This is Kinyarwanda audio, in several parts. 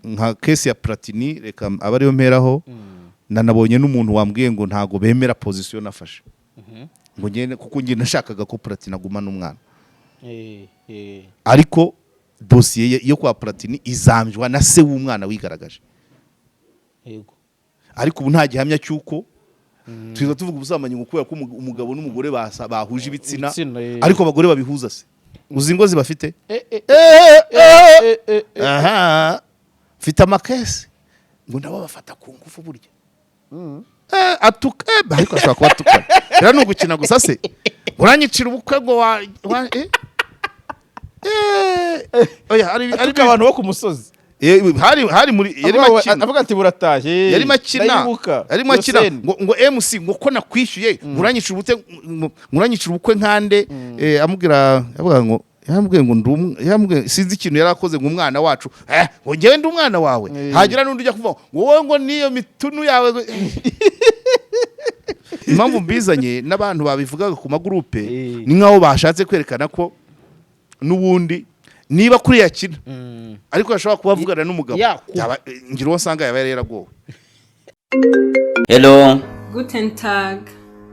nka case ya Platini reka abariyo mperaho nanabonye n'umuntu wambwiye ngo ntago bemera position nafashe ngo ngene kuko ngiye nashakaga ko Platini aguma n'umwana ariko dossier yo kwa Platini izamjwa na se w'umwana wigaragaje yego ariko ubu nta gihamya cyuko tuza tuvuga ubusamanye ngo kubera ko umugabo n'umugore bahuje ibitsina ariko abagore babihuza se uzi ngo zibafite aha fita makese ngo ndabo bafata ku ngufu burya atuka ariko ashaka kuba atuka rero n'ugukina gusa se uranyicira ubukwe ngo oya ari abantu bo ku musozi hari muri yari makina avuga ati burataje yari makina ngo MC ngo ko nakwishyuye uranyicira ubukwe nkande amubwira avuga ngo yambwiye sinzi ikintu yarakoze ngo umwana wacu ngo ngewe ndi umwana wawe hagira n'undi ujya kuvuga ngo wowe ngo niyo mitunu yawe impamvu mbizanye n'abantu babivugaga ku magroupe ni nkaho bashatse kwerekana ko n'ubundi niba kuri yakina ariko yashobora kuba avugana n'umugabo ngira uwo nsanga yaba yaragowe. Hello, Guten Tag.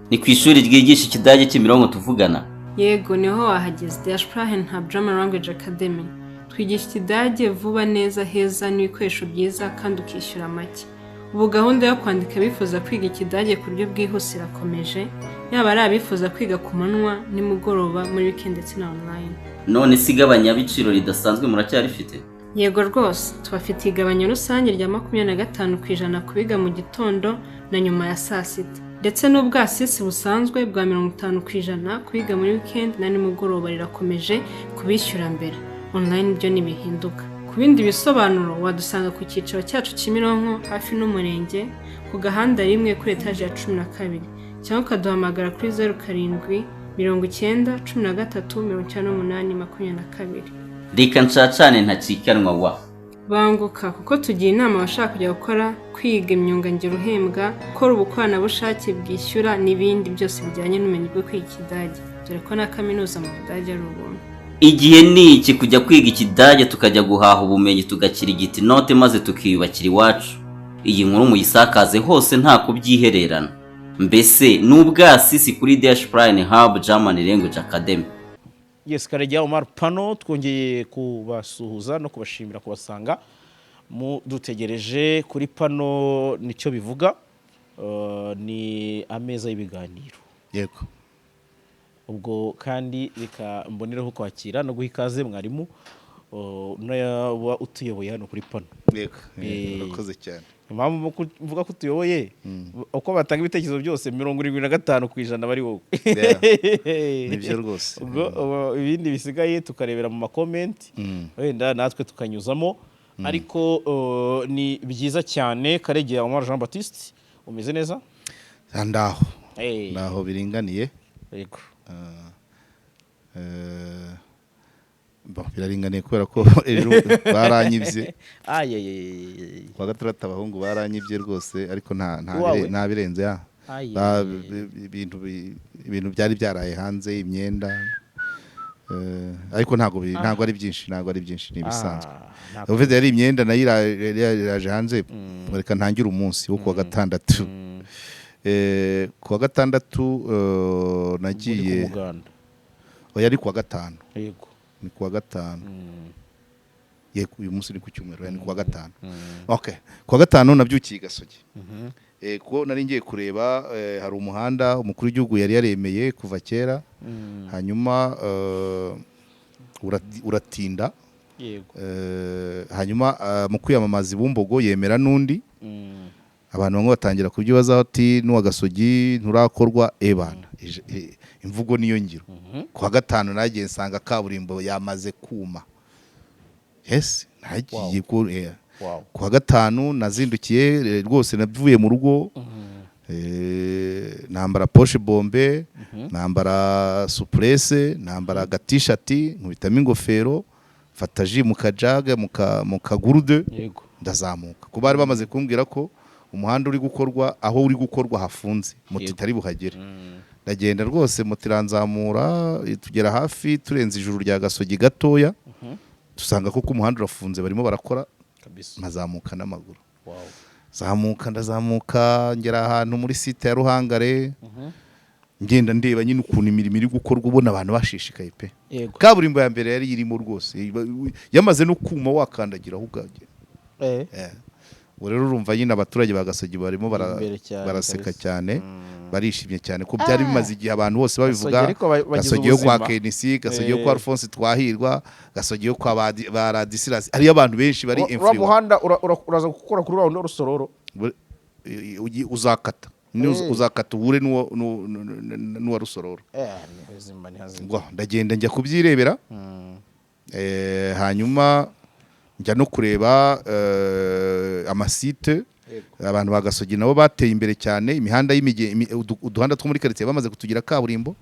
ni ku ishuri ryigisha ikidage Kimironko tuvugana. Yego niho wahageze Der Sprachen Hub German Language Academy. Twigisha ikidage vuba neza heza n'ibikoresho byiza kandi ukishyura make. Ubu gahunda yo kwandika bifuza kwiga ikidage ku buryo bwihuse irakomeje, yaba ari abifuza kwiga ku manywa nimugoroba muri weekend ndetse na online. None sigabanya biciro ridasanzwe muracyarifite? Yego rwose tubafitiye igabanya rusange rya 25% kubiga mu gitondo na nyuma ya saa sita, ndetse n'ubwasisi busanzwe bwa 50% kubiga muri weekend na nimugoroba rirakomeje kubishyura mbere. Online byo nibihinduka. Ku bindi bisobanuro wadusanga ku cyiciro cyacu Kimironko hafi n'umurenge ku gahanda rimwe kuri etage ya 12 cyangwa kaduhamagara kuri 07 90 13 98 Reka ncacane ntacikanwa wa. Banguka kuko tugiye inama abashaka kujya gukora kwiga imyuga ngiro uhembwa, gukora ubukoranabushake bwishyura n'ibindi byose bijyanye n'ubumenyi bwo kwiga ikidage, dore ko na kaminuza mu Budage ari ubuntu. Igihe ni iki kujya kwiga ikidage tukajya guhaha ubumenyi tugakira igiti note maze tukiyubakira iwacu. Iyi nkuru muyisakaze hose nta kubyihererana. Mbese n'ubwasisi kuri Der Sprachen Hub German Language Academy. Yes, Karejya Omar Pano twongeye kubasuhuza no kubashimira kubasanga mu dutegereje kuri Pano nicyo bivuga ni ameza y'ibiganiro. Yego. Ubwo kandi reka mboneraho kwakira no guha ikaze mwarimu n'aba utuyoboye hano kuri Pano. Yego. Urakoze cyane. Impamvu mvuga ko tuyoboye uko batanga ibitekerezo byose 75% bari wowe. Nibyo rwose. Ubwo ibindi bisigaye tukarebera mu comment wenda natwe tukanyuzamo ariko ni byiza cyane. Karejya Omar Jean Baptiste umeze neza? Ndaho. Ndaho biringaniye. Yego. Biraringaniye kubera ko ejo baranyibye kwa gatandatu abahungu baranyibye rwose ariko nta birenze ya ibintu byari byaraye hanze imyenda ariko ntago ari byinshi ni bisanzwe. Uvuze yari imyenda nayo iraje hanze reka ntangire umunsi wo kuwa gatandatu. Kuwa gatandatu nagiye oya ari kuwa gatanu. Yego. Ni kuwa gatanu. Yego uyu munsi ni ku cyumweru ni kuwa gatanu. Okay. Kuwa gatanu nabyukiye Gasogi. Ko nari ngiye kureba hari umuhanda umukuru w'igihugu yari yaremeye kuva kera. Hanyuma uratinda. Yego. Hanyuma mu kwiyamamaza Bumbogo yemera nundi. Abantu bamwe batangira kubyibaza ati n'uwa Gasogi nturakorwa ebana. Imvugo niyo ngiro. Kwa gatanu nagiye nsanga kaburimbo yamaze kuma. Yes, nagiye ko kwa gatanu nazindukiye rwose navuye mu rugo. Nambara poche bombe, nambara supresse, nambara gatishati, nkubitamo ingofero, fata ji mu kajaga mu kagurude. Yego. Ndazamuka. Kuba bari bamaze kumbwira ko umuhanda uri gukorwa aho uri gukorwa hafunze moto itari buhagere. Ndagenda rwose moto iranzamura tugera hafi turenze ijuru rya Gasogi gatoya. dusanga ko umuhanda urafunze barimo barakora kabisa. nkazamuka n'amaguru. Wow. ndazamuka ngera ahantu muri site ya Ruhangare, ngenda ndeba nyine ukuntu imirimo iri gukorwa, ubona abantu bashishikaye pe. Yego. Kaburimbo ya mbere yari irimo rwose, yamaze no kuma wakandagiraho ubwagera. Ubu rero urumva nyine abaturage ba Gasogi barimo baraseka cyane, barishimye cyane ko byari bimaze igihe abantu bose babivuga. Gasogi yo kwa Kenisi, Gasogi yo kwa Alphonse Twahirwa, Gasogi yo kwa ba Radisirasi, hariyo abantu benshi bari influence. Muhanda uraza gukora kuri wa Rusororo, uzakata uzakata uhure n'uwa Rusororo. Ndagenda njya kubyirebera, hanyuma njya no kureba amasite. Abantu ba Gasogi nabo bateye imbere cyane, imihanda uduhanda two muri quartier bamaze kutugira kaburimbo.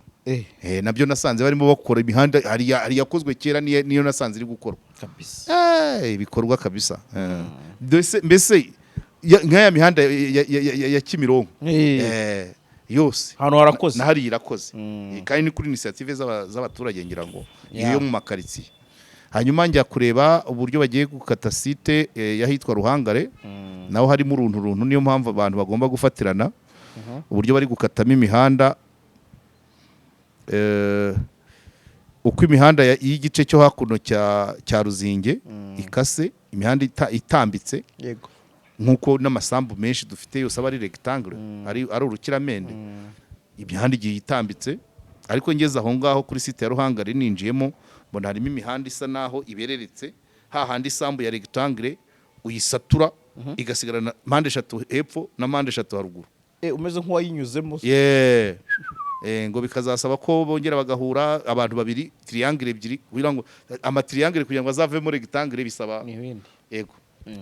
Nabyo nasanze barimo bakora imihanda hari yakozwe kera, niyo nasanze iri gukorwa kabisa. Ibikorwa kabisa. Mbese nk'aya mihanda ya Kimironko yose hano harakoze, nahari irakoze, kandi ni kuri initiative z'abaturage ngira ngo iyo mu makaritsiye. Hanyuma njya kureba uburyo bagiye gukata site yahitwa Ruhangare, naho harimo uruntu, niyo mpamvu abantu bagomba gufatirana uburyo bari gukatamo imihanda, uko imihanda y'igice cyo hakuno cya Ruzinge ikase, imihanda itambitse. Yego. Nkuko n'amasambu menshi dufite yose aba ari rectangle, ari urukiramende, imihanda igiye itambitse. Ariko ngeze aho ngaho kuri site ya Ruhangare ninjiyemo, mbona harimo imihanda isa naho ibereretse, hahandi isambu ya rectangle uyisatura igasigarana mpande 3 hepfo na mpande 3 haruguru. Umeze nk'uwayinyuzemo. Ngo bikazasaba ko bongera bagahura abantu babiri, triangle ebyiri, kugira ngo amatriangle kugira ngo azavemo rectangle bisaba n'ibindi. Yego.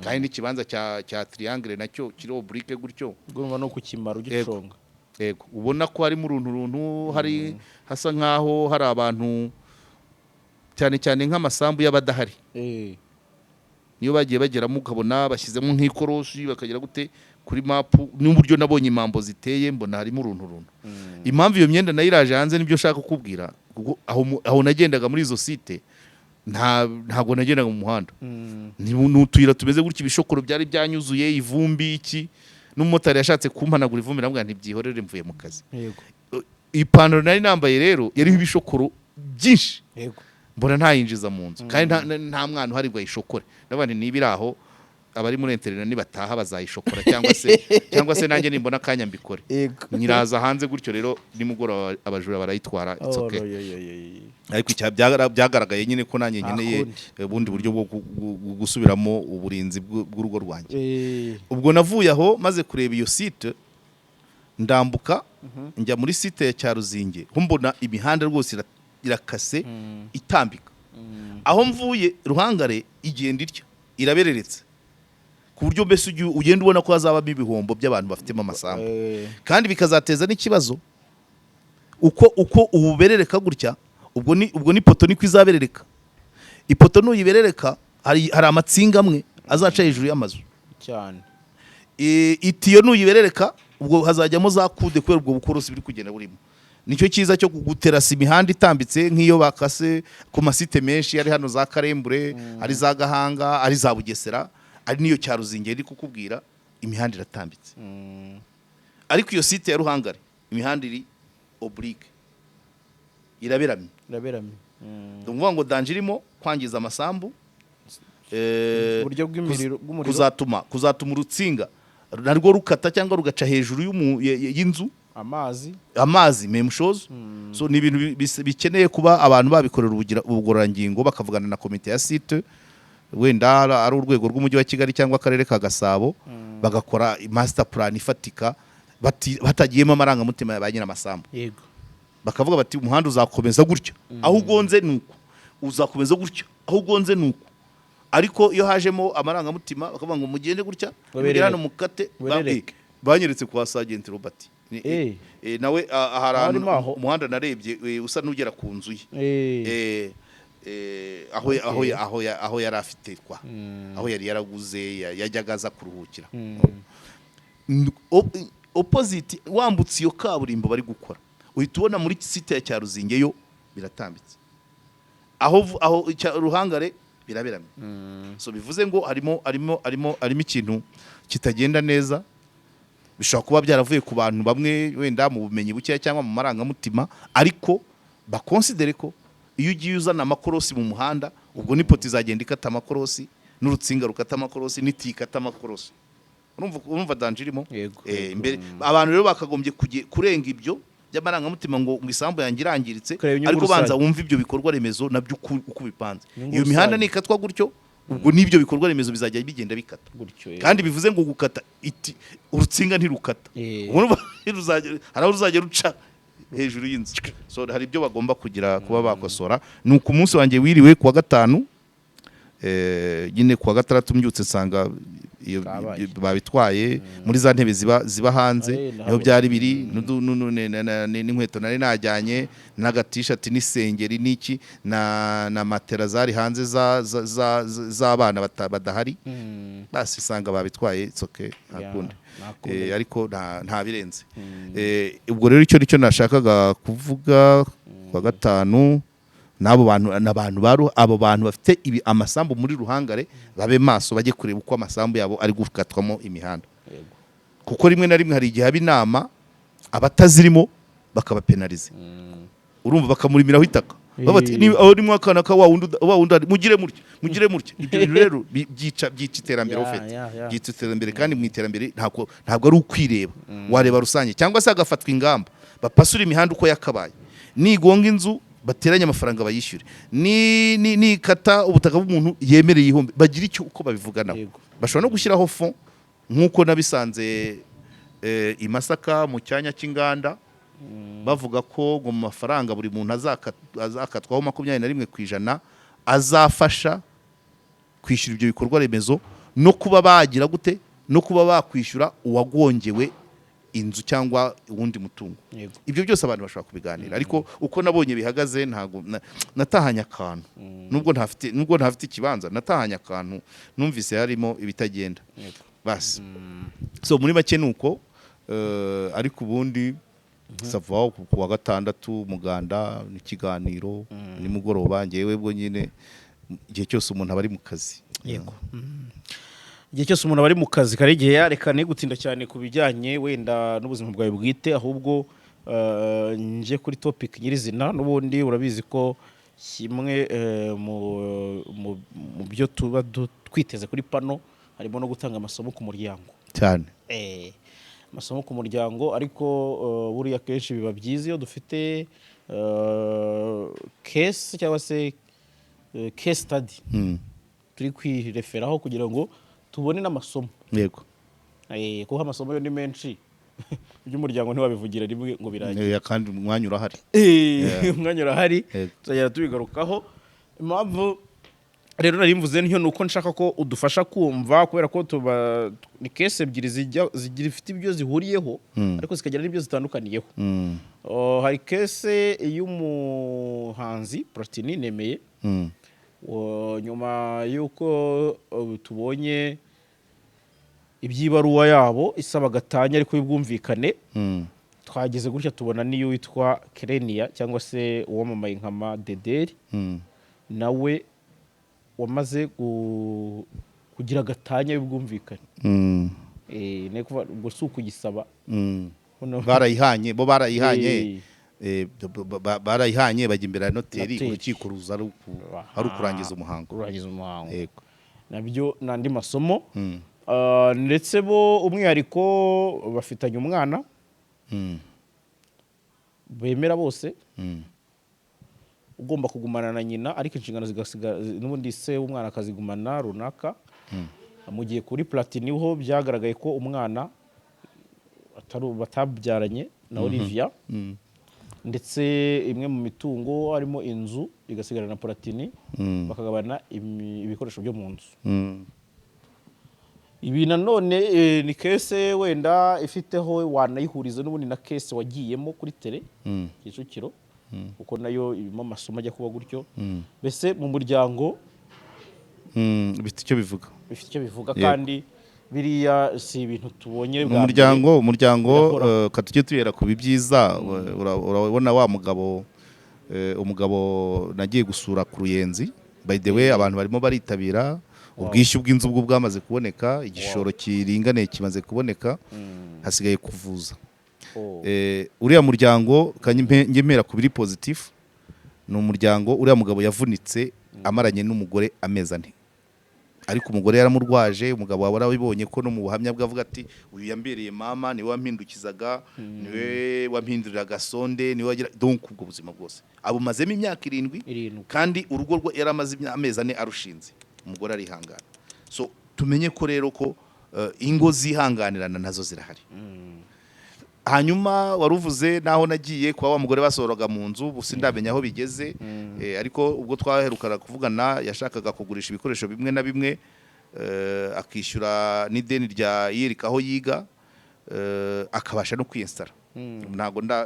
Kandi n'ikibanza cya triangle nacyo kiri oblique gutyo, ugomba no kukimara ugiconga. Yego. Ubona ko harimo uruntu hari hasa nkaho hari abantu cyane nk'amasambu y'abadahari. Niyo bagiye bageramo ukabona bashyizemo nk'ikoroshi bakagira gute kuri mapu, n'uburyo nabonye impambo ziteye, mbona harimo uruntu. Impamvu iyo myenda nayiraje hanze nibyo shaka kukubwira, aho nagendaga muri izo site ntabwo nagendaga mu muhanda. N'utuyira tumeze gutya, ibishokoro byari byanyuzuye ivumbi iki, n'umumotari yashatse kumpanagura ivumbi, nabwo ntibyihorere mvuye mu kazi. Ipantaro nari nambaye rero yariho ibishokoro byinshi. Mbona ntayinjiza mu nzu, kandi nta mwana uhari ngo ayishokore. Nabandi nibiri aho abari muri internet nibataha bazayishokora, cyangwa se nanjye nimbona akanya mbikore. Nyiraza hanze gutyo rero nimugora abajura barayitwara. It's okay. Ariko byagaragaye nyine ko nanjye nkeneye ubundi buryo bwo gusubiramo uburinzi bw'urugo rwanjye. Ubwo navuye aho maze kureba iyo site, ndambuka njya muri site ya Cyaruzinge, mbona imihanda rwose irakase itambika. Aho mvuye Ruhangare igenda iryo irabereretse, ku buryo mbese ugenda ubona ko hazabamo ibihombo by'abantu bafitemo amasambu, kandi bikazateza n'ikibazo uko ububerereka gutya. Ubwo ni poto niko izaberereka. Ipoto nuyiberereka hari amatsinga amwe azaca hejuru y'amazu cyane. Itiyo nuyiberereka ubwo hazajyamo za kude kubera ubwo bukorosi biri kugenda burimo. Nicyo cyiza cyo guterasa imihanda itambitse nk'iyo bakase ku masite menshi, ari hano za Karembure, ari za Gahanga, ari za Bugesera, ari niyo Cyaruzinge iri kukubwira imihanda iratambitse. Ariko iyo site ya Ruhangare imihanda iri oblique, iraberamye. Ndumva ngo danger irimo kwangiza amasambu, uburyo bw'umuriro kuzatuma urutsinga narwo rukata cyangwa rugaca hejuru y'inzu, amazi memushozo. So ni ibintu bikeneye kuba abantu babikorera ubugororangingo, bakavugana na komite ya site, wenda ari urwego rw'umujyi wa Kigali cyangwa akarere ka Gasabo, bagakora master plan ifatika, batagiyemo amarangamutima y'abanyina amasambu. Yego. Bakavuga bati umuhanda uzakomeza gutya, aho ugonze nuko uzakomeza gutya, aho ugonze nuko. Ariko iyo hajemo amarangamutima bakavuga ngo mugende gutya, mugera no mukate, banyeretse kwa Sergeant Robert. Nawe ahantu umuhanda narebye usa n'ugera ku nzu ye. Aho yari afite aho yari yaraguze yajyaga aza kuruhukira. Opposite wambutse iyo kaburimbo bari gukora, uhita ubona muri site ya Cyaruzinge yo biratambitse. Aho Ruhangare biraberamye so bivuze ngo harimo ikintu kitagenda neza bishobora kuba byaravuye ku bantu bamwe wenda mu bumenyi bukeya cyangwa mu marangamutima ariko bakonsidere ko iyo ugiye uzana amakorosi mu muhanda ubwo n'ipoto izagenda ikata amakorosi n'urutsinga rukata amakorosi n'itikata amakorosi urumva danje irimo imbere abantu rero bakagombye kurenga ibyo by'amarangamutima ngo isambu yanjye irangiritse ariko banza wumva ibyo bikorwa remezo nabyo uko bipanze iyo mihanda nikatwa gutyo ubwo n'ibyo bikorwa remezo bizajya bigenda bikata kandi bivuze ngo gukata urutsinga ntirukata hari aho ruzajya ruca hejuru y'inzu so hari ibyo bagomba kuba bakosora ni uku munsi wanjye wiriwe kuwa gatanu nyine kuwa gatandatu mbyutse nsanga babitwaye muri za ntebe ziba hanze niho byari biri n'inkweto nari najyanye n'agatishati n'isengeri n'iki na matera zari hanze z'abana badahari basi isanga babitwaye itsoke ntakundi ariko nta birenze ubwo rero icyo nicyo nashakaga kuvuga kuwa gatanu n'abo bantu bafite amasambu muri Ruhangare babe maso bajye kureba uko amasambu yabo ari gukatwamo imihanda kuko rimwe na rimwe hari igihe haba inama abatazirimo bakabapenalize urumva bakamurimiraho itaka babati aho ni mwakana ka wa wundi mugire mutya ibyo bintu rero byica iterambere ofete byica iterambere kandi mu iterambere ntabwo ari ukwireba wareba rusange cyangwa se agafatwa ingamba bapasura imihanda uko yakabaye nigonga inzu bateranye amafaranga bayishyure ni kata ubutaka bw'umuntu yemereye ihombe bagira icyo uko babivuganaho bashobora no gushyiraho fond nk'uko nabisanze i Masaka mu cyanya cy'inganda bavuga ko ngo mu mafaranga buri muntu azakatwaho 21% azafasha kwishyura ibyo bikorwa remezo no kuba bagira gute no kuba bakwishyura uwagongewe inzu cyangwa uwundi mutungo ibyo byose abantu bashobora kubiganira ariko uko nabonye bihagaze ntago natahanya akantu nubwo ntafite ikibanza natahanya akantu numvise harimo ibitagenda basi so muri make nuko ariko ubundi sava ku wa gatandatu muganda n'ikiganiro nimugoroba ngewe bwo nyine igihe cyose umuntu aba ari mu kazi yego igihe cyose umuntu aba ari mu kazi Karegeya yareka gutinda cyane ku bijyanye wenda n'ubuzima bwawe bwite ahubwo nje kuri topic nyirizina n'ubundi urabizi ko kimwe mu byo tuba twiteze kuri pano harimo no gutanga amasomo ku muryango cyane amasomo ku muryango ariko buriya kenshi biba byiza iyo dufite case cyangwa se case study turi kwireferaho kugira ngo tubone n'amasomo yego kuko amasomo yo ni menshi by'umuryango ntiwabivugira rimwe ngo birangiye kandi umwanya urahari umwanya urahari tuzagera tubigarukaho impamvu rero nari mvuze niyo nuko nshaka ko udufasha kumva kubera ko ni case ebyiri zigira ifite ibyo zihuriyeho ariko zikagira n'ibyo zitandukaniyeho hari case y'umuhanzi Platini Nemeye nyuma y'uko tubonye ibyibaruwa yabo isaba gatanya ariko y'ubwumvikane twageze gutya tubona niyo witwa Kerenia cyangwa se uwamamaye nka Madederi nawe wamaze kugira gatanya y'ubwumvikane ubwo si ukugisaba barayihanye barayihanye bajya imbere ya noteri urukiko ruza ari ukurangiza umuhango nabyo n'andi masomo ndetse bo umwihariko bafitanye umwana bemera bose ugomba kugumana na nyina ariko inshingano zigasiga n'ubundi se umwana akazigumana runaka mu gihe kuri Platini ho byagaragaye ko umwana batabyaranye na Olivia ndetse imwe mu mitungo harimo inzu igasigara na Platini bakagabana ibikoresho byo mu nzu ibi nanone ni case wenda ifiteho wanayihuriza n'ubundi na case wagiyemo kuri tele Kicukiro kuko nayo ibimo amasomo ajya kuba gutyo bese mu muryango bifite icyo bivuga kandi biriya si ibintu tubonye mu muryango katujye tuyera ku bibyiza urabona wa umugabo nagiye gusura ku Ruyenzi by the way abantu barimo baritabira ubwishyu bw'inzu bwo bwamaze kuboneka igishoro kiringaniye kimaze kuboneka hasigaye kuvuza uriya muryango ngemera ku biri positive ni umuryango uriya mugabo yavunitse amaranye n'umugore amezi 4 ariko umugore yaramurwaje umugabo waba arabibonye ko no mu buhamya bwavuga ati uyu yambereye mama niwe wampindukizaga niwe wampinduriraga sonde niwe wagira donc ubwo buzima bwose abumazemo imyaka 7 kandi urugo rwe yaramaze amezi 4 arushinze umugore arihangana so tumenye ko rero ko ingo zihanganirana nazo zirahari hanyuma waruvuze naho nagiye kwa wa mugore basoroga mu nzu busi ndamenya aho bigeze ariko ubwo twaherukara kuvugana yashakaga kugurisha ibikoresho bimwe na bimwe akishyura n'ideni rya yirika aho yiga akabasha no kwinstara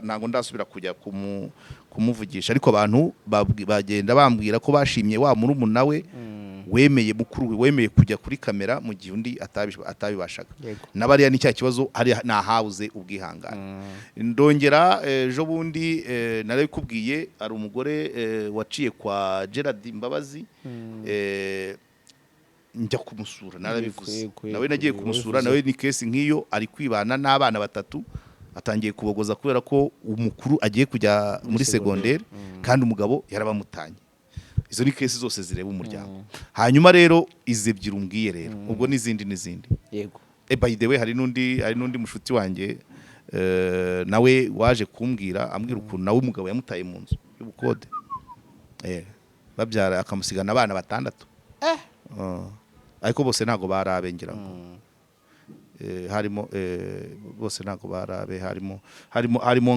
ntago ndasubira kujya kumuvugisha ariko abantu bagenda bambwira ko bashimye wa murumuna we wemeye mukuru wemeye kujya kuri kamera mu gihe undi atabibashaga nabariya ni cya kibazo hari nahawuze ubwihangana ndongera ejo bundi narabikubwiye ari umugore waciye kwa Gerard Mbabazi njya kumusura narabivuze nawe nagiye kumusura nawe ni case nkiyo ari kwibana n'abana 3 atangiye kubogoza kubera ko umukuru agiye kujya muri secondaire kandi umugabo yarabamutanye izo ni case zose zireba umuryango hanyuma rero izebyira umbwiye rero ubwo n'izindi yego by the way hari nundi mushuti wanjye nawe waje kumbwira ambwira ukuntu nawe umugabo yamutaye mu nzu y'ubukode babyara akamusigana abana 6 ariko bose ntago barabengera ngo harimo bose ntago barabe harimo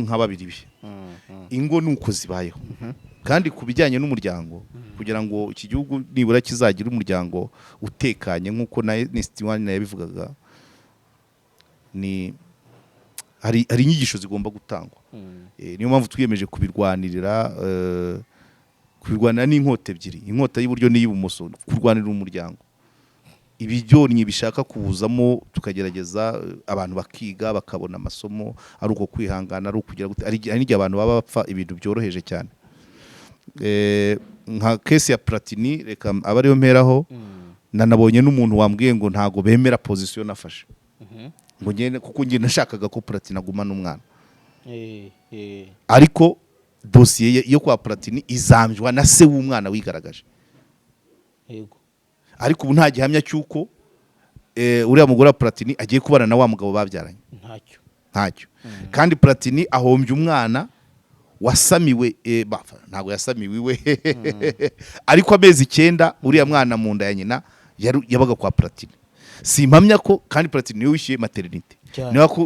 nka 2 ingo nuko zibayeho kandi kubijyanye n'umuryango kugira ngo iki gihugu nibura kizagira umuryango utekanye nkuko na Nestiwani yabivugaga ni hari inyigisho zigomba gutangwa niyo mpamvu twiyemeje kubirwanirira n'inkote ebyiri inkota y'uburyo n'iy'ibumoso kurwanirira umuryango ibibyonnyi bishaka kuwuzamo tukagerageza abantu bakiga bakabona amasomo ari uko kwihangana ari ukugira ari n'igihe abantu baba bapfa ibintu byoroheje cyane nka case ya Platini reka abariyo mperaho nanabonye n'umuntu wambwiye ngo ntago bemera position nafashe ngo ngene kuko ngiye nashakaga ko Platini agumana umwana ariko dossier yo kwa Platini izamjwa na se w'umwana wigaragaje yego ariko ubu nta gihamya cyuko uriya mugore wa Platini agiye kubana na wa mugabo babyaranye ntacyo kandi Platini ahombye umwana wasamiwe ntago yasamiwe iwe ariko amezi 9 uriya mwana mu nda ya nyina yabaga kwa Platini simpamya ko kandi Platini niwe wishyuye maternity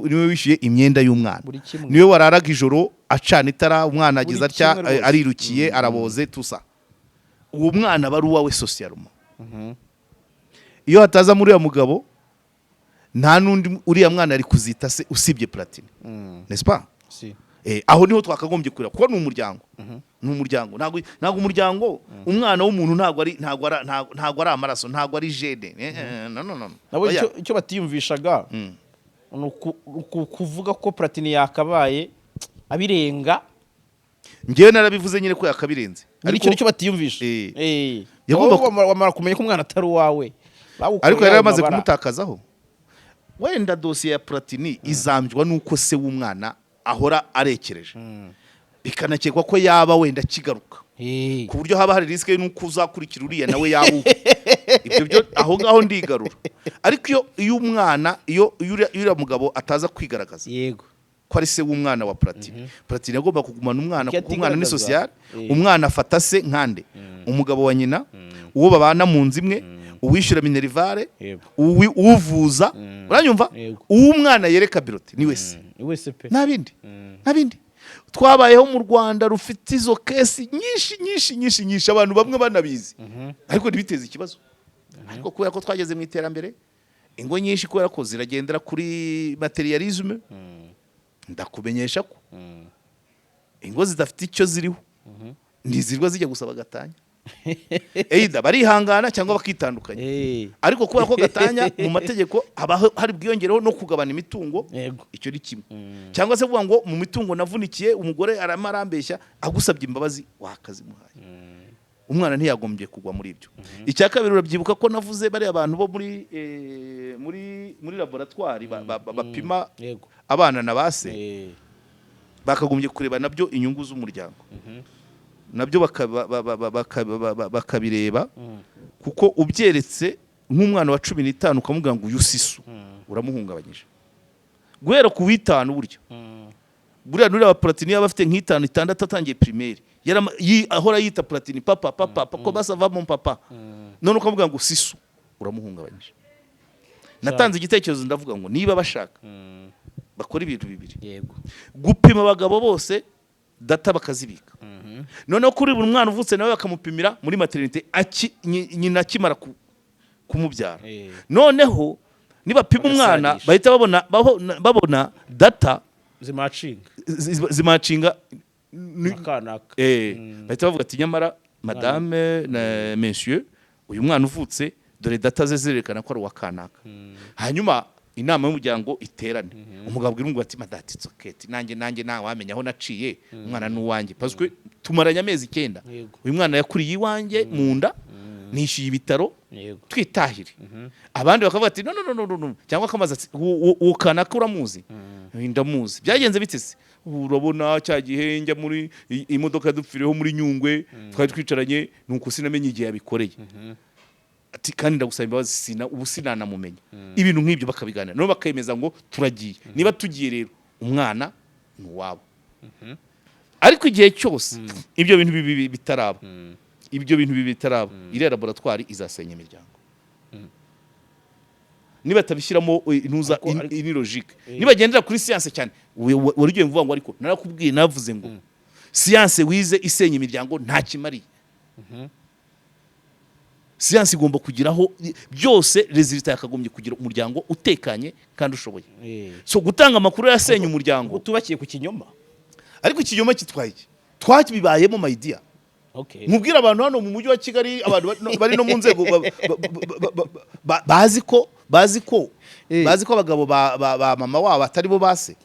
niwe wishyuye imyenda y'umwana niwe wararaga ijoro acana itara umwana agize atya arirukiye araboze tusa uwo mwana bari uwawe socialement iyo hataza muri uriya mugabo nta nundi uriya mwana ari kuzita se usibye Platini n'est-ce pas aho niho twakagombye kurira kuko ni umuryango ntago umuryango umwana w'umuntu ntago ari amaraso ntago ari gene no nabo icyo batiyumvishaga kuvuga ko Platini yakabaye abirenga ngewe narabivuze nyine ko yakabirenze ariko icyo batiyumvisha wamara kumenya ko umwana atari uwawe ariko yari amaze kumutakazaho wenda dossier ya Platini izamjwa nuko se w'umwana ahora arekereje bikanakekwa ko yaba wenda kigaruka ku buryo haba hari risk y'uko uzakurikira uriya nawe yabu ibyo byo aho ngaho ndigarura ariko iyo umwana iyo mugabo ataza kwigaragaza yego ko ari se w'umwana wa Platini Platini agomba kugumana umwana kuko umwana ni social umwana afata se nkande umugabo wa nyina uwo babana mu nzu imwe uwishyura minerivare uvuza uranyumva uw'umwana yereka birote ni wese nabindi twabayeho mu Rwanda rufite izo kesi nyinshi abantu bamwe banabizi ariko ntibiteze ikibazo ariko kubera ko twageze mu iterambere ingo nyinshi kubera ko ziragendera kuri materialisme ndakumenyesha ko ingo zidafite icyo ziriho ntizirwa zijya gusaba gatanya Eida barihangana cyangwa bakitandukanya ariko kubera ko gatanya mu mategeko haba hari bwiyongereho no kugabana imitungo icyo ni kimwe cyangwa se vuga ngo mu mitungo navunikiye umugore aramarambeshya agusabye imbabazi wakazimuhaye umwana ntiyagombye kugwa muri ibyo. Icya kabiri urabyibuka ko navuze bari abantu bo muri laboratoire bapima abana na base bakagombye kureba nabyo inyungu z'umuryango, nabyo bakabireba, kuko ubyeretse nk'umwana wa 15 ukamubwira ngo uyu sisu uramuhungabanyije. Guhera ku 5 buryo buriya nuri aba Platini bafite nk'itanu 6 atangiye primaire ahora yita Platini papa ko basava mon papa, none ukavuga ngo sisu uramuhungabanyije. Natanze igitekerezo ndavuga ngo niba bashaka bakora ibintu bibiri, yego, gupima abagabo bose data bakazibika, noneho kuri buri mwana uvutse nawe bakamupimira muri maternité nyina akimara kumubyara. Noneho niba pima umwana bahita babona data zimacinga akanaka, bahita bavuga ati nyamara madame na monsieur uyu mwana uvutse dore data ze zirerekana ko ari wakanaka. Hanyuma inama y'umuryango iterane, umugabo bwira ati madati tsoketi nanjye nawe wamenya aho naciye, umwana n'uwanjye parce que tumaranye amezi 9, uyu mwana yakuriye iwanjye mu nda, nishyuye ibitaro twitahire. Abandi bakavuga ati no cyangwa kamaza ati ukanaka uramuzi, ndamuzi. Byagenze bitese urabona cya gihe njya muri imodoka dupfireho muri Nyungwe twari twicaranye nuko sinamenye igihe yabikoreye, ati kandi ndagusaba imbabazi ubu sinanamumenya. Ibintu nk'ibyo bakabiganira no bakemeza ngo turagiye, niba tugiye rero umwana ni wabo. Ariko igihe cyose ibyo bintu bitaraba, iriya laboratoire izasenya imiryango. Niba tabishyiramo intuza ini logique, niba gendera kuri science cyane, warigiye mvuga ngo ariko narakubwiye navuze ngo science wize isenya imiryango nta kimariye. Science igomba kugiraho byose resultat yakagombye kugira umuryango utekanye kandi ushoboye. So gutanga amakuru yasenya umuryango tubakiye ku kinyoma, ariko ikinyoma kitwaye iki? Twakibibayemo my dear. Okay. Mubwira abantu hano mu mujyi wa Kigali, abantu bari no mu nzego bazi ko abagabo ba mama wabo atari bo base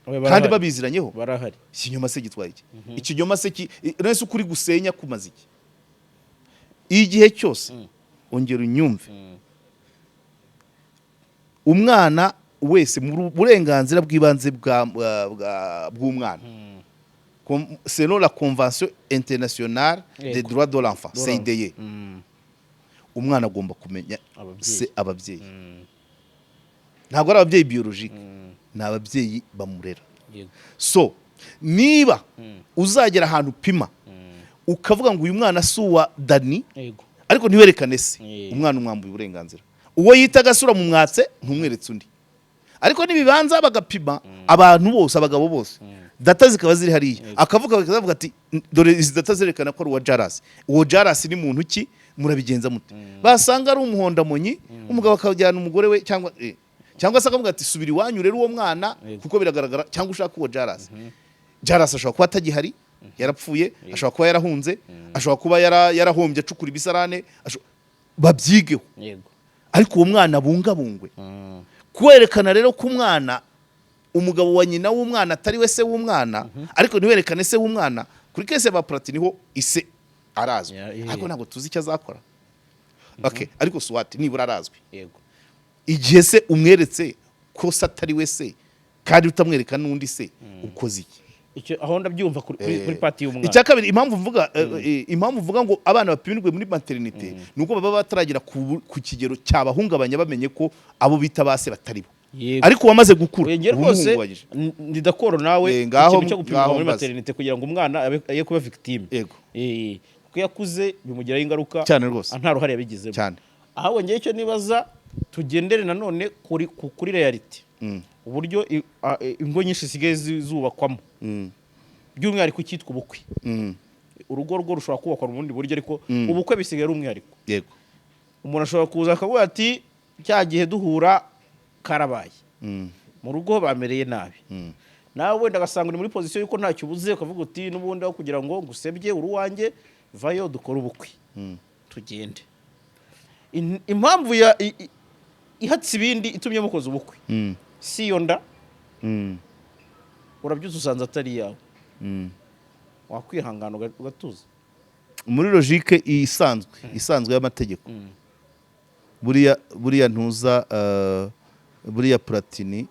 kandi babiziranyeho barahari. Ikinyoma se gitwaye iki? Ikinyoma se nese ukuri gusenya kumaze iki? Igihe cyose ongera unyumve, umwana wese mu burenganzira bw'ibanze bw'umwana, selon la convention internationale des droits de l'enfant CIDE, umwana agomba kumenya se ababyeyi. Ntabwo ari ababyeyi biologique, ni ababyeyi bamurera. So niba uzagera ahantu pima ukavuga ngo uyu mwana si uwa Dani, ariko ntiwerekane se, umwana umwambuye uburenganzira. Uwo yita gasura mu mwatse ntumweretse undi. Ariko nibibanza bagapima abantu bose, abagabo bose, data zikaba ziri hariya, akavuga ati dore izi data zerekana ko ari uwa Jaras. Uwo Jaras ni muntu ki? Murabigenza mute? Basanga ari umuhondamonyi, umugabo akajyana umugore we cyangwa se akavuga ati subira iwanyu rero uwo mwana kuko biragaragara, cyangwa ushaka uwo Jaras. Jaras ashobora kuba atagihari, yarapfuye, ashobora kuba yarahunze, ashobora kuba yarahombye acukura ibisarane, babyigeho. Ariko uwo mwana bungabungwe. Kwerekana rero ko umwana umugabo wa nyina w'umwana atari we se w'umwana, ariko ntiwerekane se w'umwana. Kuri kese ba Platini ho ise arazwi, ariko ntabwo tuzi icyo azakora. Okay, ariko swati nibura arazwi. Igihe se umweretse ko se atari we se kandi utamwereka n'undi se, ukoze iki? Icyo aho ndabyumva kuri pati y'umwana. Icya kabiri impamvu mvuga ngo abana bapimirwe muri maternité nuko baba bataragera ku kigero cyabahungabanya bamenye ko abo bita base batari bo. Ariko wamaze gukura rwose ndidakoro nawe ikintu cyo gupimwa muri maternité kugira ngo umwana aye kuba victime. Kuko yakuze bimugiraho ingaruka cyane rwose, nta ruhare yabigizemo cyane. Aho ngiye cyo nibaza tugendere nanone kuri reality, uburyo ingo nyinshi zisigaye zubakwamo, by'umwihariko cyitwa ubukwe. Urugo rushobora kubakwa mu bundi buryo, ariko ubukwe bisigaye ari umwihariko. Yego, umuntu ashobora kuza akavuga ati cya gihe duhura karabaye, mu rugo bamereye nabi, nawe wenda agasanga uri muri position yuko ntacyo ubuze, ukavuga uti n'ubundi aho kugira ngo ngusebye uruwanjye vayo dukora ubukwe tugende. Impamvu ihatse ibindi itumye mukoza ubukwe si iyo nda, urabyuze usanze atari yawe, wakwihangana ugatuza. muri logique isanzwe y'amategeko buriya ntuza buriya Platini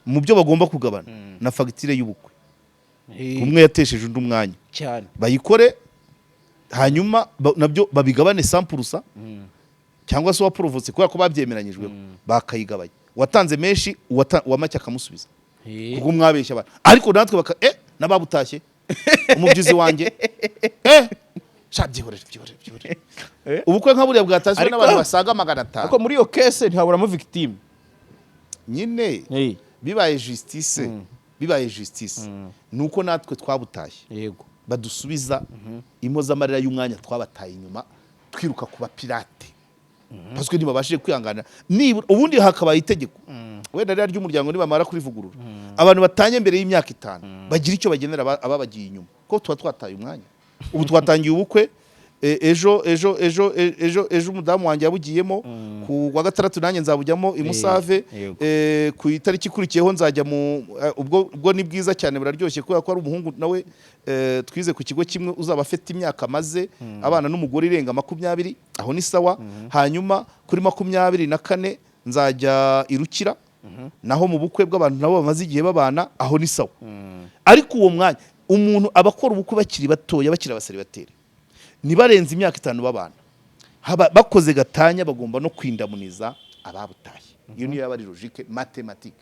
mu byo bagomba kugabana na fagitire y'ubukwe umwe yatesheje undi umwanya cyane bayikore hanyuma nabyo babigabane sampurusa cyangwa se waporovotse kubera ko babyemeranyijwe bakayigabanya watanze menshi uwamake akamusubiza kuko mwabeshya abantu ariko natwe n'ababutashye umubyizi wanjye byihorere ubukwe nka buriya bwataswe n'abantu basaga 500 ariko muri iyo case ntihaburamo victime nyine bibaye justice nuko natwe twabutashye yego badusubiza impozamarira y'umwanya twabataye inyuma twiruka kuba pirate paswe ntibabashije kwihangana nibura ubundi hakabaye itegeko wenda rya ry'umuryango nibamara kurivugurura abantu batanye mbere y'imyaka 5 bagira icyo bagenera ababagiye inyuma ko tuba twataye umwanya ubu twatangiye ubukwe ejo umudamu wanjye yabugiyemo ku wa 6 nanjye nzabujyamo imusave ku itariki ikurikiyeho nzajya mu ubwo ni bwiza cyane buraryoshye kubera ko ari umuhungu nawe twize ku kigo kimwe uzaba afite imyaka maze abana n'umugore irenga 20 aho ni sawa hanyuma kuri 24 nzajya irukira naho mu bukwe bw'abantu nabo bamaze igihe babana aho ni sawa ariko uwo mwanya umuntu abakora ubukwe bakiri batoya bakiri abaseribateri nibarenze imyaka 5 babana bakoze gatanya bagomba no kwindamuniza ababutaye iyo niyo yaba ari logique mathématique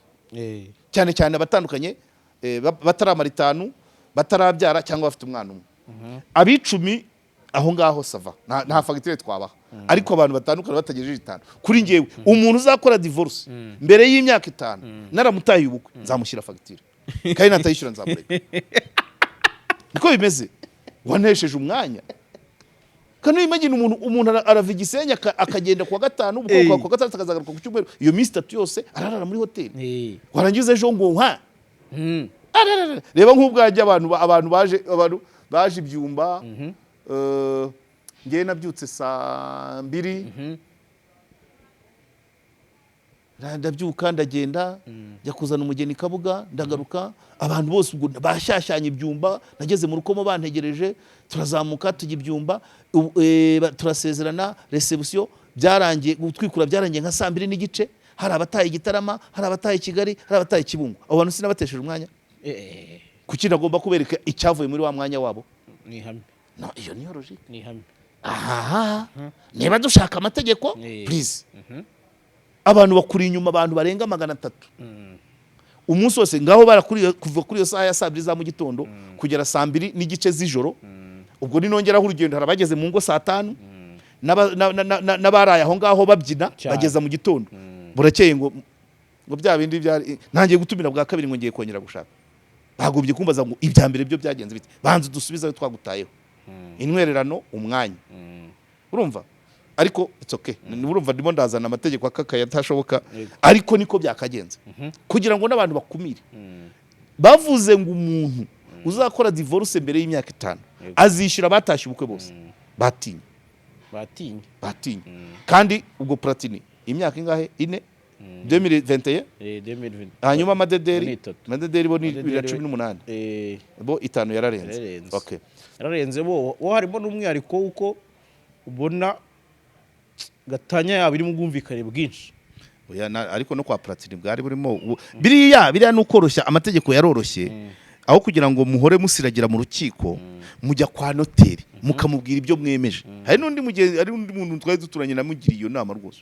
cyane cyane abatandukanye bataramara 5 batarabyara cyangwa bafite umwana umwe abicumi aho ngaho sava nta fagitire twabaha ariko abantu batandukanye batagejeje 5 kuri ngewe umuntu uzakora divorce mbere y'imyaka 5 naramutaye ubukwe nzamushyira fagitire kandi natayishyura nzamureka niko bimeze wanesheje umwanya kandi imagine umuntu arava Igisenyi akagenda kwa 5 ubwo kwa 6 akazagaruka ku cyumweru iyo minsi 3 yose ararara muri hoteli warangiza ejo ngo reba nk'ubwaje abantu baje ibyumba ngiye nabyutse saa 2 ndabyuka ndagenda njya kuzana umugeni Kabuga ndagaruka abantu bose ubwo bashyashyanye ibyumba nageze mu rukomo bantegereje turazamuka tujya ibyumba turasezerana reception byarangiye gutwikura byarangiye nka saa 2 n'igice hari abataye Gitarama hari abataye Kigali hari abataye Kibungo abo bantu sinabatesheje umwanya kuki nagomba kubereka icyavuye muri wa mwanya wabo ni hamwe no iyo ni logique ni hamwe niba dushaka amategeko please abantu bakuri inyuma abantu barenga 300 umunsi wose ngaho barakuriye kuva kuri iyo saha ya 2 za mu gitondo kugera saa 2 n'igice z'ijoro ubwo ninongeraho urugendo harabageze mu ngo saa 5 n'abaraye aho ngaho babyina bageza mu gitondo burakeye ngo bya bindi byari ntangiye gutumira bwa kabiri ngo ngiye kongera gushaka bagobye kumbaza ngo ibya mbere byo byagenze bite banze dusubiza ayo twagutayeho intwererano umwanya urumva ariko it's okay urumva ndimo ndazana amategeko akakaye atashoboka ariko niko byakagenze kugira ngo n'abantu bakumire bavuze ngo umuntu uzakora divorce mbere y'imyaka 5 azishyura batashye ubukwe bose batinye kandi ubwo Platini imyaka ingahe 2021 hanyuma amadederi bo ni 2018 bo 5 yararenze okay yararenze bo harimo n'umwihariko uko ubona gatanya yabo iri mu bwumvikane bwinshi ariko no kwa Platini bwari burimo biriya n'ukoroshya amategeko yaroroshye aho kugira ngo muhore musiragira mu rukiko mujya kwa noteri mukamubwira ibyo mwemeje hari n'undi muntu twari duturanye namugiriye iyo nama rwose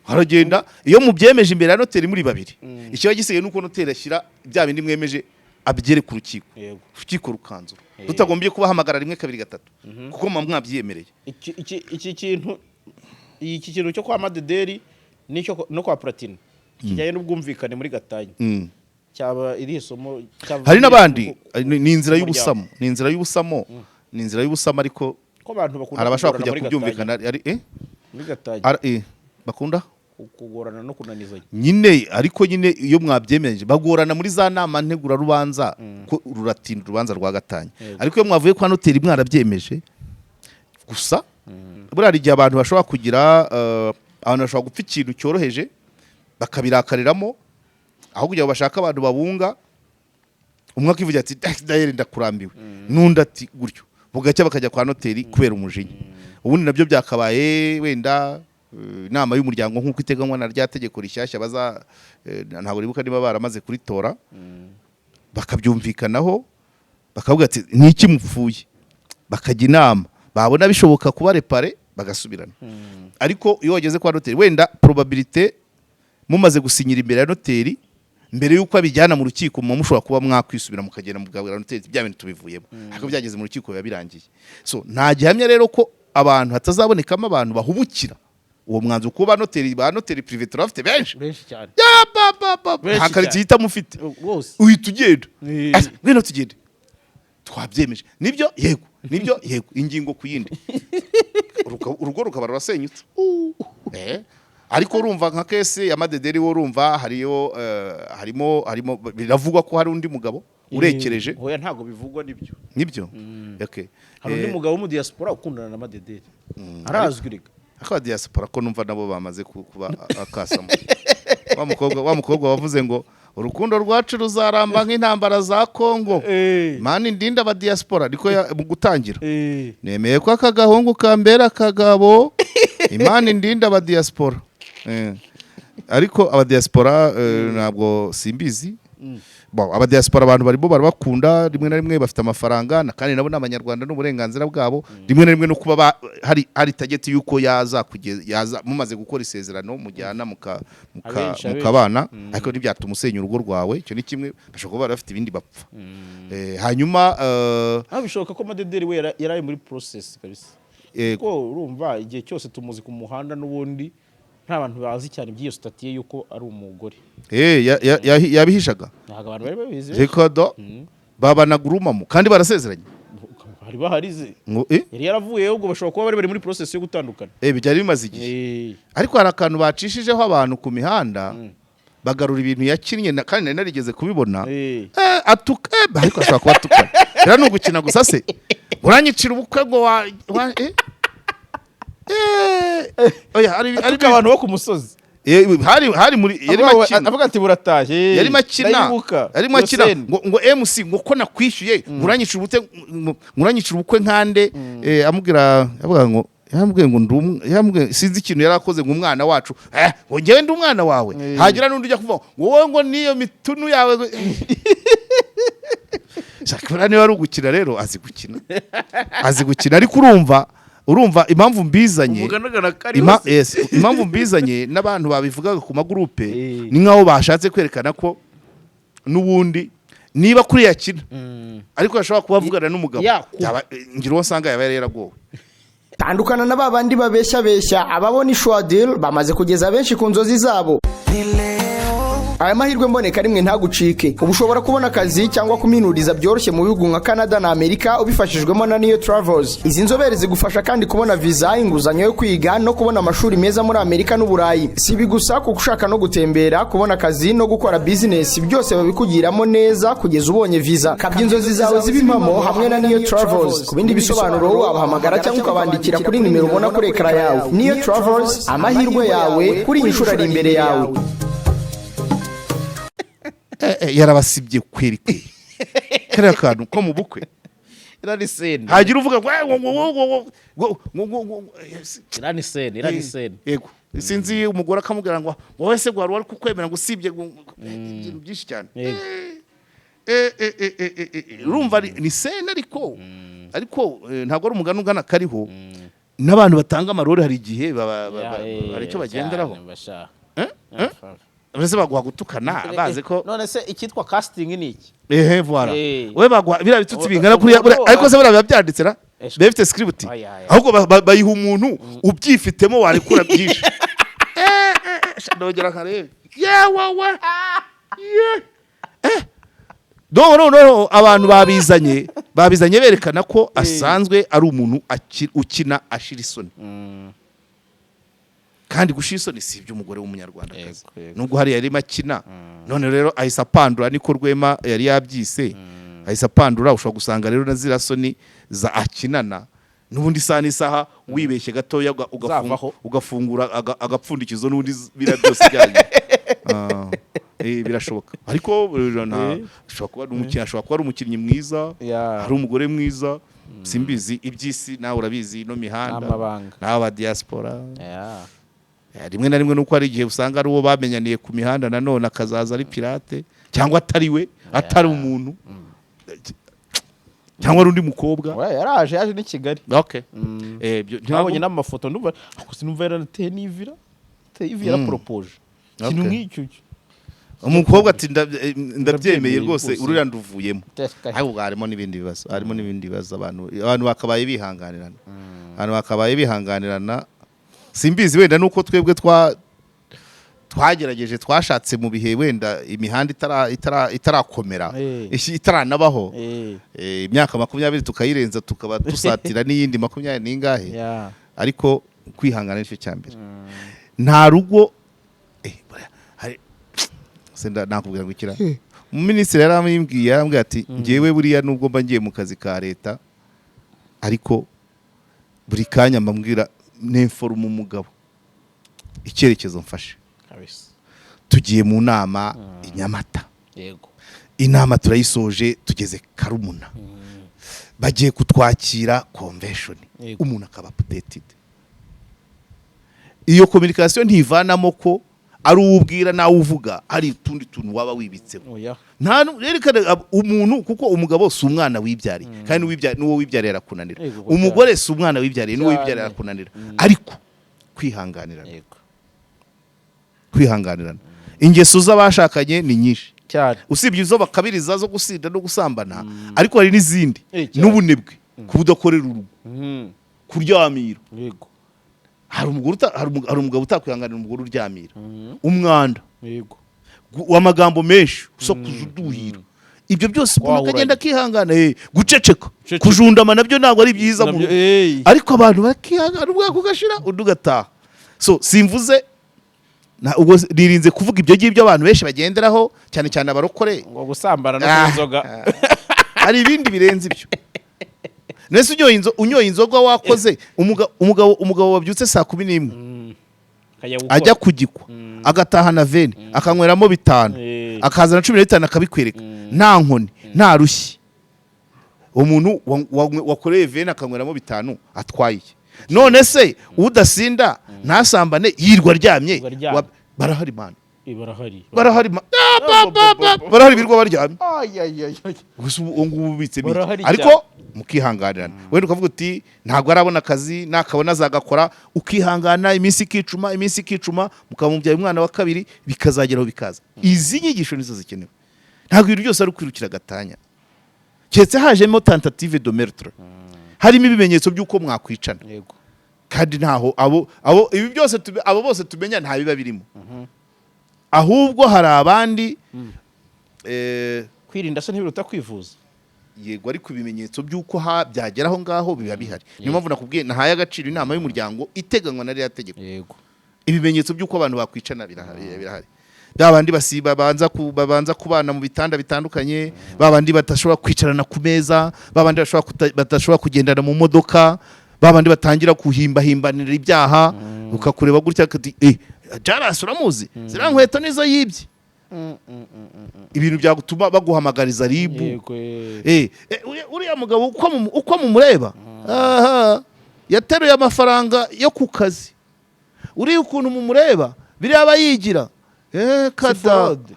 haragenda iyo mubyemeje imbere ya noteri muri babiri ikiba gisigaye nuko noteri ashyira bya bindi mwemeje abyere ku rukiko rukanzura tutagombye kubahamagara 1 2 3 kuko mwabyemereye iki kintu cyo kwa Madederi nicyo no kwa Platini kijyanye n'ubwumvikane muri gatanya cyaba iri somo hari n'abandi ni inzira y'ubusamo ariko ko abantu bakunda arabashaka kujya kubyumvikana muri gatanya bakunda kugorana no kunanizanya nyine ariko nyine iyo mwabyemeje bagorana muri za nama ntegura rubanza ko ruratinda urubanza rwa gatanya ariko iyo mwavuye kwa noteri mwarabyemeje gusa burari igihe abantu bashobora kugira abantu bashobora gupfa ikintu cyoroheje bakabirakariramo aho kugira ngo bashaka abantu babunga umwe akivugira ati dayeri ndakurambiwe n'undi ati gutyo bugacya bakajya kwa noteri kubera umujinya ubundi nabyo byakabaye wenda inama y'umuryango nk'uko iteganywa na rya tegeko rishyashya ntabwo ribuka niba baramaze kuritora bakabyumvikanaho bakavuga ati niki mupfuye bakajya inama babona bishoboka kuba repare bagasubirana ariko iyo wageze kwa noteri wenda probabilité mumaze gusinyira imbere ya noteri mbere yuko abijyana mu rukiko mushobora kuba mwakwisubira mukagenda mugabira noteri bya bintu tubivuyemo ariko byageze mu rukiko biba birangiye so nta gihamya rero ko abantu hatazabonekamo abantu bahubukira uwo mwanzu kuba ba noteri privé turafite benshi cyane nta karitsiye ihita mufite uhita ugenda ngwino tugende twabyemeje nibyo yego ingingo ku yindi urugo rukaba rurasenyutse ariko urumva nka kese ya Madederi wo urumva harimo biravugwa ko hari undi mugabo urekereje hoya ntago bivugwa nibyo okay hari undi mugabo mu diaspora ukundana na Madederi arazwi rega akaba diaspora ko numva nabo bamaze kuba akasamo wa mukobwa wavuze ngo urukundo rwacu ruzaramba nk'intambara za Kongo mani ndinda aba diaspora niko mu gutangira nemeye ko akagahungu kambera kagabo imani ndinda aba diaspora ariko aba diaspora ntabwo simbizi aba diaspora abantu barimo barabakunda rimwe na rimwe bafite amafaranga kandi nabo n'abanyarwanda n'uburenganzira bwabo rimwe na rimwe no kuba hari target yuko yaza mumaze gukora isezerano mujyana mukabana ariko ntibyatuma usenya urugo rwawe icyo ni kimwe bashobora kuba bafite ibindi bapfa hanyuma bishoboka ko Madederi we yari muri process kabisa ko urumva igihe cyose tumuzi ku muhanda n'ubundi nta bantu bazi cyane by'iyo statiye yuko ari umugore yabihishaga ntabwo abantu bari babizi rekodo babanagurumamo kandi barasezeranye bari baharize yari yaravuye ubwo bashobora kuba bari muri process yo gutandukana byari bimaze igihe ariko hari akantu bacishijeho abantu ku mihanda bagarura ibintu yakinnye kandi nari narigeze kubibona atuka ariko ashobora kuba atukana rero ni ugukina gusa se uranyicira ubukwe ngo ariko abantu bo ku musozi hari muri yari makina avuga ati burataje yari makina ngo MC ngo ko nakwishyuye uranyicira ubukwe nkande amubwira yambwiye ngo sinzi ikintu yari akoze ngo umwana wacu ngo ngewe ndi umwana wawe hagira n'undi ujya kuvuga ngo wowe ngo niyo mitunu yawe shakira niba ari ugukina rero azi gukina ariko urumva impamvu mbizanye impamvu mbizanye n'abantu babivugaga ku magurupe ni nkaho bashatse kwerekana ko n'ubundi niba kuri yakina ariko yashobora kuba avugana n'umugabo ngira uwo nsanga yaba yaragowe tandukana na babandi babeshya ababona ishwadil bamaze kugeza benshi ku nzozi zabo aya mahirwe mboneka rimwe ntagucike ubu ushobora kubona akazi cyangwa kuminuriza byoroshye mu bihugu nka Canada na Amerika ubifashijwemo na Niyo Travels izi nzobere zigufasha kandi kubona visa inguzanyo yo kwiga no kubona amashuri meza muri Amerika n'Uburayi si ibi gusa kuko ushaka no gutembera kubona akazi no gukora business byose babikugiramo neza kugeza ubonye visa kabya inzozi zawe zibimamo hamwe na Niyo Travels ku bindi bisobanuro wabahamagara cyangwa ukabandikira kuri nimero ubona kuri ekara yawe Niyo Travels amahirwe yawe kuri inshuro ari imbere yawe yarabasibye kweri kariya kantu ko mu bukwe hagira uvuga iranisene yego sinzi umugore akamubwira ngo wowe se gwari wari kukwemera ngo usibye ibintu byinshi cyane urumva ni sene ariko ntabwo ari umugani ugana kariho n'abantu batanga amarore hari igihe hari icyo bagenderaho Uretse bagwa gutukana baze ko none se ikitwa casting ni iki voilà we bagwa bira bitutsi bingana kuri ariko se bira byanditse ra bafite script ahubwo bayiha umuntu ubyifitemo warekura byinshi ndogera kare yewe no abantu babizanye berekana ko asanzwe ari umuntu ukina ashira isoni kandi gushisoni si iby'umugore w'umunyarwanda kazi nubwo hari yari makina none rero ahise apandura niko Rwema yari yabyise ahise apandura ushobora gusanga rero na zirasoni za akinana nubundi isaha wibeshye gatoya ugafungura agapfundikizo nubundi bira byose byanye birashoboka ariko ashobora kuba ari umukinnyi mwiza ari umugore mwiza simbizi iby'isi nawe urabizi no mihanda n'aba diaspora rimwe na rimwe nuko hari igihe usanga ari uwo bamenyaniye ku mihanda nanone akazaza ari pirate cyangwa atari we atari umuntu cyangwa ari undi mukobwa yaje ni Kigali ntabonye n'amafoto numva yarateye n'ivira yaraporopoje ikintu nk'icyo umukobwa ati ndabyemeye rwose ururiya nduvuyemo ariko harimo n'ibindi bibazo abantu bakabaye bihanganirana simbizi wenda nuko twebwe twagerageje twashatse mu bihe wenda imihanda itarakomera itaranabaho imyaka 20 tukayirenza tukaba dusatira n'iyindi 20 n'ingahe ariko kwihangana nicyo cyambere nta rugo nakubwira ngo ikira umuminisitiri yarambwiye ati ngewe buriya nubwo mba ngiye mu kazi ka leta ariko buri kanya mbabwira n'informa umugabo icyerekezo mfashe tugiye mu nama i Nyamata inama turayisoje tugeze Karumuna bagiye kutwakira convention umuntu akaba updated iyo communication ntivanamo ko ari uwubwira nawe uvuga hari utundi tuntu waba wibitsemo nta umuntu kuko umugabo si umwana wibyariye kandi n'uwo wibyariye arakunanira umugore si umwana wibyariye n'uwo wibyariye arakunanira ariko kwihanganirana ingeso z'abashakanye ni nyinshi usibye izo bakabiriza zo gusinda no gusambana ariko hari n'izindi n'ubunebwe kubudakorera urugo kuryamira hari umugabo utakwihanganira umugore uryamira umwanda w'amagambo menshi so kuzuduhira ibyo byose umuntu akagenda akihangana guceceka kujundama nabyo ntabwo ari byiza mu ariko abantu bakihangana ubwako ugashira undi ugataha so simvuze ubwo ririnze kuvuga ibyo ngibyo abantu benshi bagenderaho cyane cyane abarokore ngo gusambana no kunzoga hari ibindi birenze ibyo nese unyoye inzoga wakoze umugabo wabyutse saa 11 ajya kugikwa agatahana veni akanyweramo 5 akazana 15 akabikwereka nta nkoni nta rushyi umuntu wakoreye veni akanyweramo 5 atwaye none se udasinda ntasambane yirwa aryamye barahari man barahari birwa baryamye gusa ngubu bitse ariko mukihanganirana wenda ukavuga uti ntabwo arabona akazi nakabona azagakora ukihangana iminsi ikicuma mukamubyaye umwana wa kabiri bikazageraho bikaza izi nyigisho nizo zikenewe ntabwo ibintu byose ari ukwirukira gatanya cyetse hajemo tentative de meurtre harimo ibimenyetso by'uko mwakwicana kandi ntaho ibi byose abo bose tumenya nta biba birimo ahubwo hari abandi kwirinda se ntibiruta kwivuza yego ariko ibimenyetso by'uko byageraho ngaho biba bihari niyo mpamvu nakubwiye nahaye agaciro inama y'umuryango iteganywa na rya tegeko ibimenyetso by'uko abantu bakwicana birahari babandi babanza kubana mu bitanda bitandukanye babandi batashobora kwicarana ku meza babandi batashobora kugendana mu modoka babandi batangira kuhimbahimbanira ibyaha ukakureba gutya ati Jaras uramuzi zira nkweto nizo yibye ibintu byagutuma baguhamagariza ribu uriya mugabo uko mumureba yateruye amafaranga yo ku kazi uriya ukuntu mumureba biriya aba yigira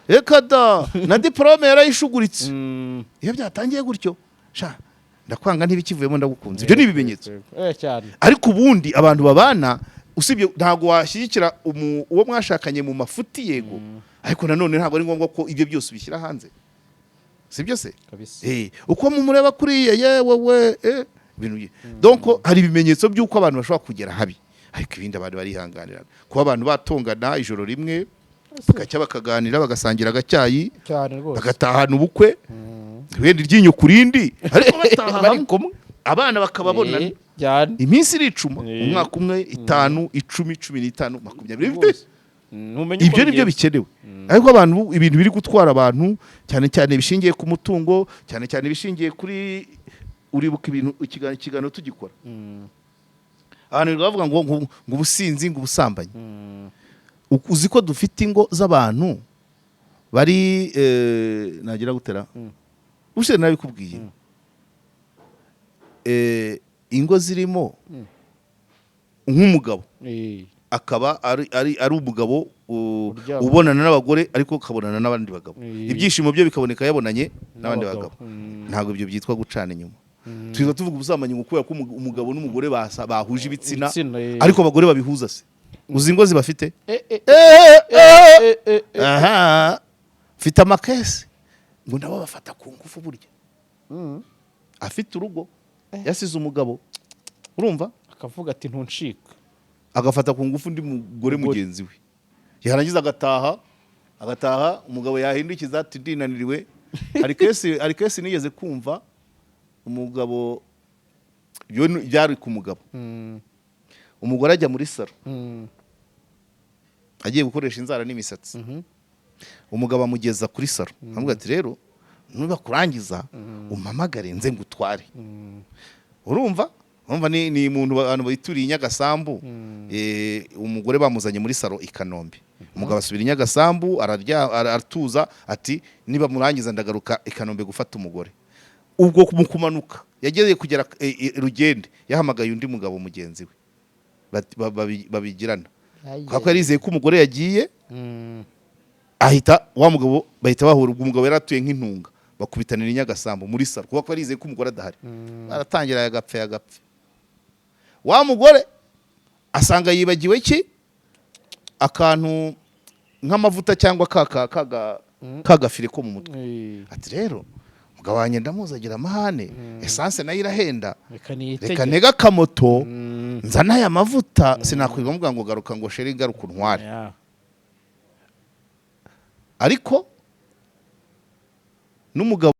ekada na diplome yarayishuguritse iyo byatangiye gutyo ndakwanga ntibikivuyemo ndagukunze ibyo ni ibimenyetso ariko ubundi abantu babana usibye ntabwo washyigikira uwo mwashakanye mu mafuti yego ariko nanone ntabwo ari ngombwa ko ibyo byose bishyira hanze sibyo se uko mumureba kuriya yewe ibintu donc hari ibimenyetso by'uko abantu bashobora kugera habi ariko ibindi abantu barihanganira kuba abantu batongana ijoro rimwe bakacya bakaganira bagasangira agacyayi bagatahana ubukwe wenda iryinyo kurindi ariko bataha abana bakababona iminsi iricuma umwaka umwe 5 10 15 20 ibyo nibyo bikenewe ariko abantu ibintu biri gutwara abantu cyane cyane bishingiye ku mutungo cyane cyane bishingiye kuri uribuka ibintu ikigano tugikora abantu bavuga ngo ubusinzi ngo ubusambanyi uzi ko dufite ingo z'abantu bari nagira gutera ushe nabikubwiye ingo zirimo nk'umugabo akaba ari umugabo ubonana n'abagore ariko kabonana n'abandi bagabo ibyishimo byo bikaboneka yabonanye n'abandi bagabo ntabwo ibyo byitwa gucana inyuma tuza tuvuga ubusambanyi ngo kubera ko umugabo n'umugore bahuje ibitsina ariko abagore babihuza se uzi ingo zibafite aha fite amakesi ngo nabo bafata ku ngufu burya afite urugo yasize umugabo urumva akavuga ati ntuncika agafata ku ngufu undi mugore mugenzi we yarangiza agataha umugabo yahindukiza ati ndinaniriwe hari kesi nigeze kumva umugabo byari ku mugabo umugore ajya muri salo agiye gukoresha inzara n'imisatsi umugabo amugeza kuri salo aramubwira ati rero nuba kurangiza umpamagare nze ngutware urumva ni umuntu abantu bituriye Nyagasambu umugore bamuzanye muri salo i Kanombe umugabo asubira i Nyagasambu aratuza ati niba murangiza ndagaruka i Kanombe gufata umugore ubwo mu kumanuka yageze kugera Rugende yahamagaye undi mugabo mugenzi we babigirana kuko yarizeye ko umugore yagiye ahita wa mugabo bahita bahura ubwo umugabo yaratuye nk'intunga bakubitanira i Nyagasambu muri salo kuko yarizeye ko umugore adahari baratangira yagapfa wa mugore asanga yibagiwe ki akantu nk'amavuta cyangwa kagafire ko mu mutwe ati rero mugabo wanjye ndamuzagira amahane essence nayo irahenda reka ntega akamoto nzana aya mavuta sinakwiga mvuga ngo garuka ngo sheri garuka untware ariko n'umugabo